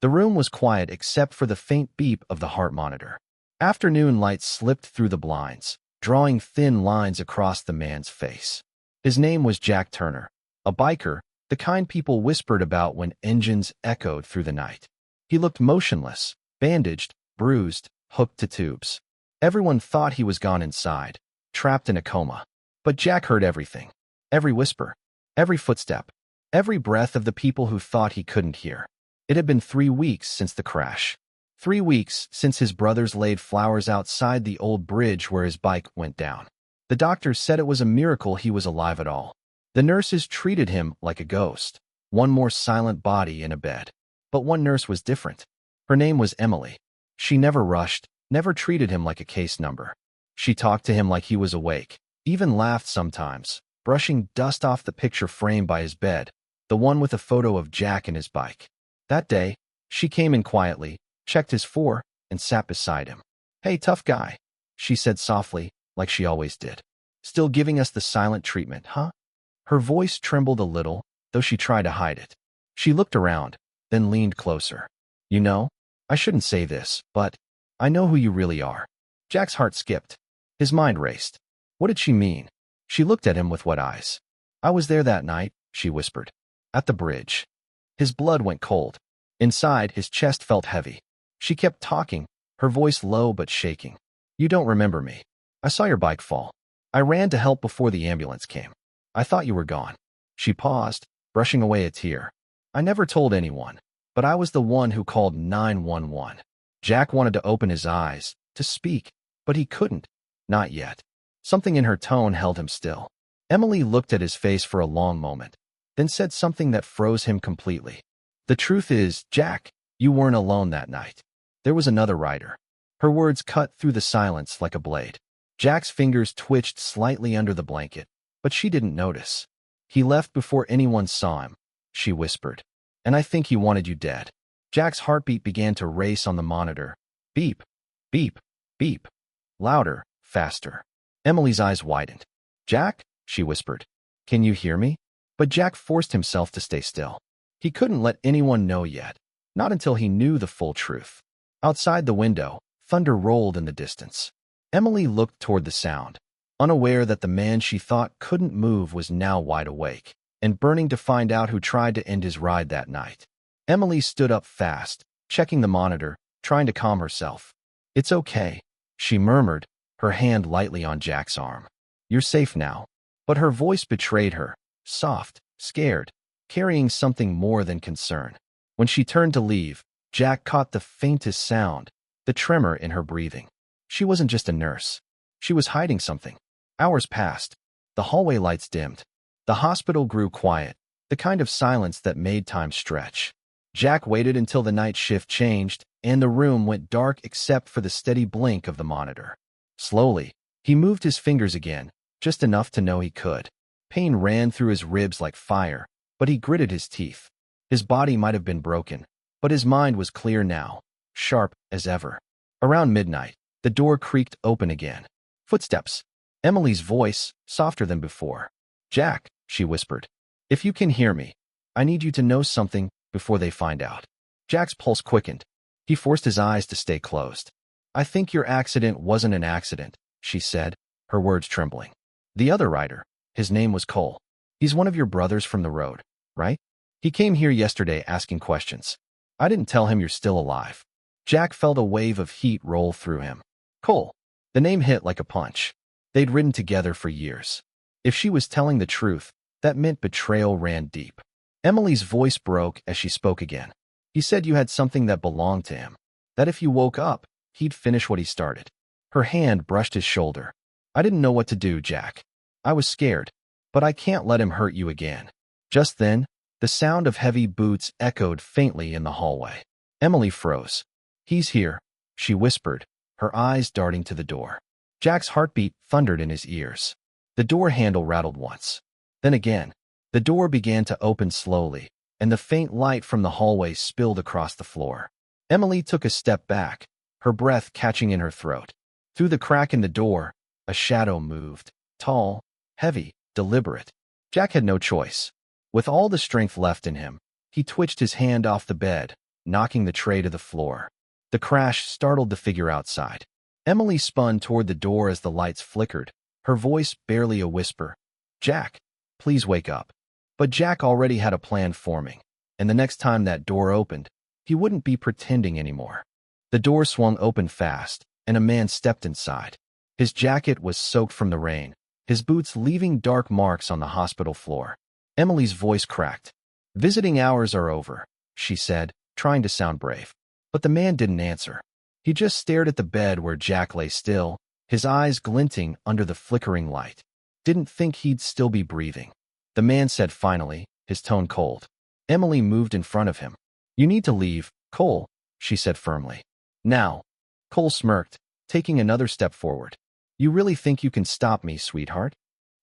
The room was quiet except for the faint beep of the heart monitor. Afternoon light slipped through the blinds, drawing thin lines across the man's face. His name was Jack Turner, a biker, the kind people whispered about when engines echoed through the night. He looked motionless, bandaged, bruised, hooked to tubes. Everyone thought he was gone inside, trapped in a coma. But Jack heard everything. Every whisper, every footstep, every breath of the people who thought he couldn't hear. It had been 3 weeks since the crash. 3 weeks since his brothers laid flowers outside the old bridge where his bike went down. The doctors said it was a miracle he was alive at all. The nurses treated him like a ghost, one more silent body in a bed. But one nurse was different. Her name was Emily. She never rushed, never treated him like a case number. She talked to him like he was awake, even laughed sometimes, brushing dust off the picture frame by his bed, the one with a photo of Jack and his bike. That day, she came in quietly, checked his four, and sat beside him. "Hey, tough guy," she said softly, like she always did. "Still giving us the silent treatment, huh?" Her voice trembled a little, though she tried to hide it. She looked around, then leaned closer. "You know, I shouldn't say this, but I know who you really are." Jack's heart skipped. His mind raced. What did she mean? She looked at him with wet eyes. "I was there that night," she whispered. "At the bridge." His blood went cold. Inside, his chest felt heavy. She kept talking, her voice low but shaking. "You don't remember me. I saw your bike fall. I ran to help before the ambulance came. I thought you were gone." She paused, brushing away a tear. "I never told anyone, but I was the one who called 911. Jack wanted to open his eyes, to speak, but he couldn't. Not yet. Something in her tone held him still. Emily looked at his face for a long moment, then said something that froze him completely. "The truth is, Jack, you weren't alone that night. There was another rider." Her words cut through the silence like a blade. Jack's fingers twitched slightly under the blanket, but she didn't notice. "He left before anyone saw him," she whispered. "And I think he wanted you dead." Jack's heartbeat began to race on the monitor. Beep, beep, beep. Louder, faster. Emily's eyes widened. "Jack," she whispered, "can you hear me?" But Jack forced himself to stay still. He couldn't let anyone know yet, not until he knew the full truth. Outside the window, thunder rolled in the distance. Emily looked toward the sound, unaware that the man she thought couldn't move was now wide awake, and burning to find out who tried to end his ride that night. Emily stood up fast, checking the monitor, trying to calm herself. "It's okay," she murmured, her hand lightly on Jack's arm. "You're safe now." But her voice betrayed her, soft, scared, carrying something more than concern. When she turned to leave, Jack caught the faintest sound, the tremor in her breathing. She wasn't just a nurse. She was hiding something. Hours passed. The hallway lights dimmed. The hospital grew quiet, the kind of silence that made time stretch. Jack waited until the night shift changed, and the room went dark except for the steady blink of the monitor. Slowly, he moved his fingers again, just enough to know he could. Pain ran through his ribs like fire, but he gritted his teeth. His body might have been broken, but his mind was clear now, sharp as ever. Around midnight, the door creaked open again. Footsteps. Emily's voice, softer than before. "Jack," she whispered, "if you can hear me, I need you to know something before they find out." Jack's pulse quickened. He forced his eyes to stay closed. "I think your accident wasn't an accident," she said, her words trembling. "The other rider, his name was Cole. He's one of your brothers from the road, right? He came here yesterday asking questions. I didn't tell him you're still alive." Jack felt a wave of heat roll through him. Cole. The name hit like a punch. They'd ridden together for years. If she was telling the truth, that meant betrayal ran deep. Emily's voice broke as she spoke again. "He said you had something that belonged to him, that if you woke up, he'd finish what he started." Her hand brushed his shoulder. "I didn't know what to do, Jack. I was scared, but I can't let him hurt you again." Just then, the sound of heavy boots echoed faintly in the hallway. Emily froze. "He's here," she whispered, her eyes darting to the door. Jack's heartbeat thundered in his ears. The door handle rattled once. Then again, the door began to open slowly, and the faint light from the hallway spilled across the floor. Emily took a step back, her breath catching in her throat. Through the crack in the door, a shadow moved, tall, heavy, deliberate. Jack had no choice. With all the strength left in him, he twitched his hand off the bed, knocking the tray to the floor. The crash startled the figure outside. Emily spun toward the door as the lights flickered, her voice barely a whisper. "Jack, please wake up." But Jack already had a plan forming, and the next time that door opened, he wouldn't be pretending anymore. The door swung open fast, and a man stepped inside. His jacket was soaked from the rain, his boots leaving dark marks on the hospital floor. Emily's voice cracked. "Visiting hours are over," she said, trying to sound brave. But the man didn't answer. He just stared at the bed where Jack lay still, his eyes glinting under the flickering light. Didn't think he'd still be breathing. The man said finally, his tone cold. Emily moved in front of him. "You need to leave, Cole," she said firmly. "Now." Cole smirked, taking another step forward. "You really think you can stop me, sweetheart?"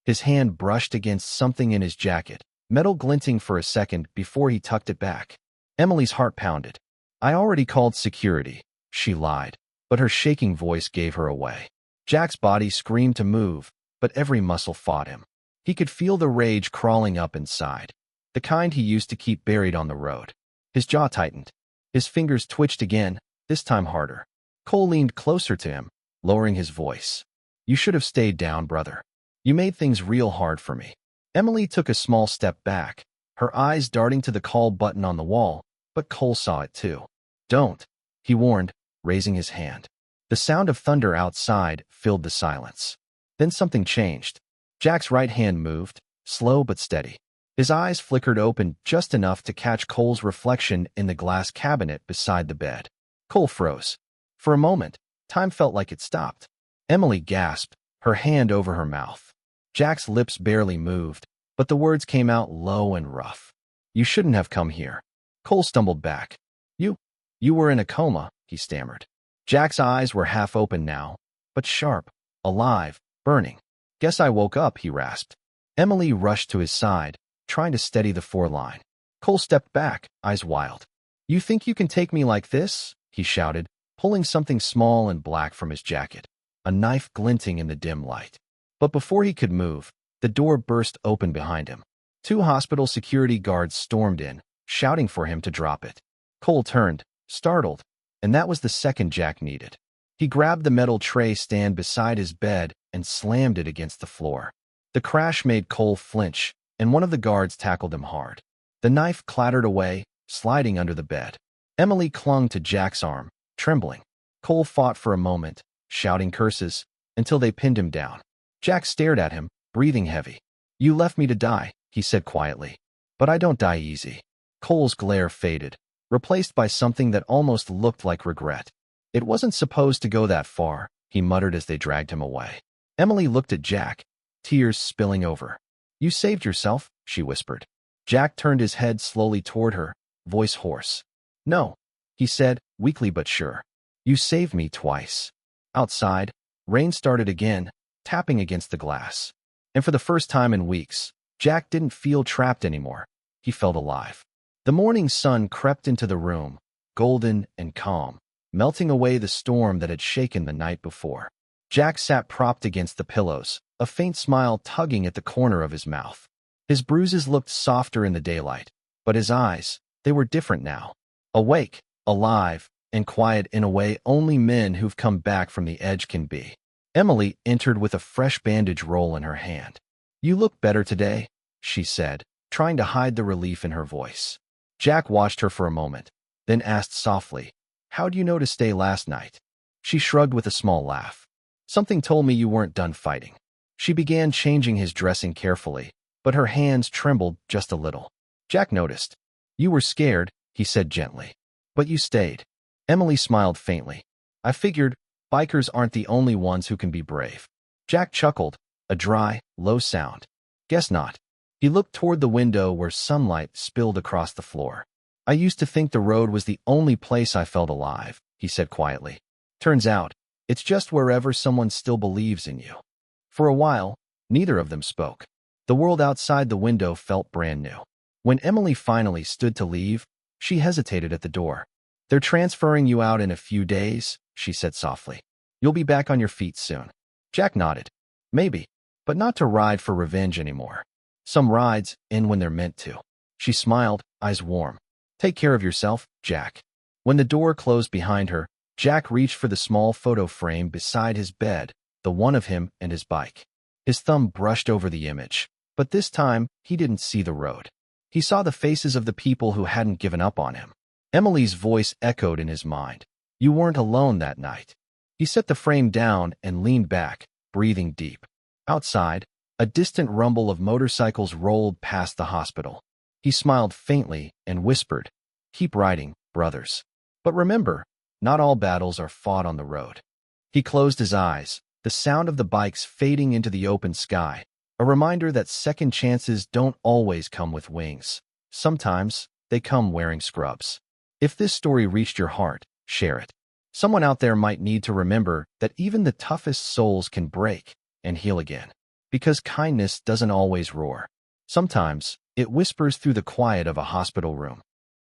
His hand brushed against something in his jacket, metal glinting for a second before he tucked it back. Emily's heart pounded. "I already called security," she lied, but her shaking voice gave her away. Jack's body screamed to move, but every muscle fought him. He could feel the rage crawling up inside, the kind he used to keep buried on the road. His jaw tightened. His fingers twitched again, this time harder. Cole leaned closer to him, lowering his voice. "You should have stayed down, brother. You made things real hard for me." Emily took a small step back, her eyes darting to the call button on the wall, but Cole saw it too. "Don't," he warned, raising his hand. The sound of thunder outside filled the silence. Then something changed. Jack's right hand moved, slow but steady. His eyes flickered open just enough to catch Cole's reflection in the glass cabinet beside the bed. Cole froze. For a moment, time felt like it stopped. Emily gasped, her hand over her mouth. Jack's lips barely moved, but the words came out low and rough. "You shouldn't have come here." Cole stumbled back. You were in a coma," he stammered. Jack's eyes were half open now, but sharp, alive, burning. "Guess I woke up," he rasped. Emily rushed to his side, trying to steady the foreline. Cole stepped back, eyes wild. "You think you can take me like this?" he shouted, pulling something small and black from his jacket, a knife glinting in the dim light. But before he could move, the door burst open behind him. 2 hospital security guards stormed in, shouting for him to drop it. Cole turned, startled, and that was the second Jack needed. He grabbed the metal tray stand beside his bed and slammed it against the floor. The crash made Cole flinch, and one of the guards tackled him hard. The knife clattered away, sliding under the bed. Emily clung to Jack's arm, trembling. Cole fought for a moment, shouting curses, until they pinned him down. Jack stared at him, breathing heavy. "You left me to die," he said quietly. "But I don't die easy." Cole's glare faded, replaced by something that almost looked like regret. "It wasn't supposed to go that far," he muttered as they dragged him away. Emily looked at Jack, tears spilling over. "You saved yourself," she whispered. Jack turned his head slowly toward her, voice hoarse. "No," he said, weakly but sure. "You saved me twice." Outside, rain started again, tapping against the glass. And for the first time in weeks, Jack didn't feel trapped anymore. He felt alive. The morning sun crept into the room, golden and calm, melting away the storm that had shaken the night before. Jack sat propped against the pillows, a faint smile tugging at the corner of his mouth. His bruises looked softer in the daylight, but his eyes, they were different now. Awake, alive, and quiet in a way only men who've come back from the edge can be. Emily entered with a fresh bandage roll in her hand. "You look better today," she said, trying to hide the relief in her voice. Jack watched her for a moment, then asked softly, "How'd you know to stay last night?" She shrugged with a small laugh. "Something told me you weren't done fighting." She began changing his dressing carefully, but her hands trembled just a little. Jack noticed. "You were scared," he said gently. "But you stayed." Emily smiled faintly. "I figured bikers aren't the only ones who can be brave." Jack chuckled, a dry, low sound. "Guess not." He looked toward the window where sunlight spilled across the floor. "I used to think the road was the only place I felt alive," he said quietly. "Turns out, it's just wherever someone still believes in you." For a while, neither of them spoke. The world outside the window felt brand new. When Emily finally stood to leave, she hesitated at the door. "They're transferring you out in a few days," she said softly. "You'll be back on your feet soon." Jack nodded. "Maybe, but not to ride for revenge anymore. Some rides end when they're meant to." She smiled, eyes warm. "Take care of yourself, Jack." When the door closed behind her, Jack reached for the small photo frame beside his bed, the one of him and his bike. His thumb brushed over the image, but this time he didn't see the road. He saw the faces of the people who hadn't given up on him. Emily's voice echoed in his mind. You weren't alone that night. He set the frame down and leaned back, breathing deep. Outside, a distant rumble of motorcycles rolled past the hospital. He smiled faintly and whispered, "Keep riding, brothers. But remember, not all battles are fought on the road." He closed his eyes, the sound of the bikes fading into the open sky, a reminder that second chances don't always come with wings. Sometimes, they come wearing scrubs. If this story reached your heart, share it. Someone out there might need to remember that even the toughest souls can break and heal again. Because kindness doesn't always roar. Sometimes, it whispers through the quiet of a hospital room.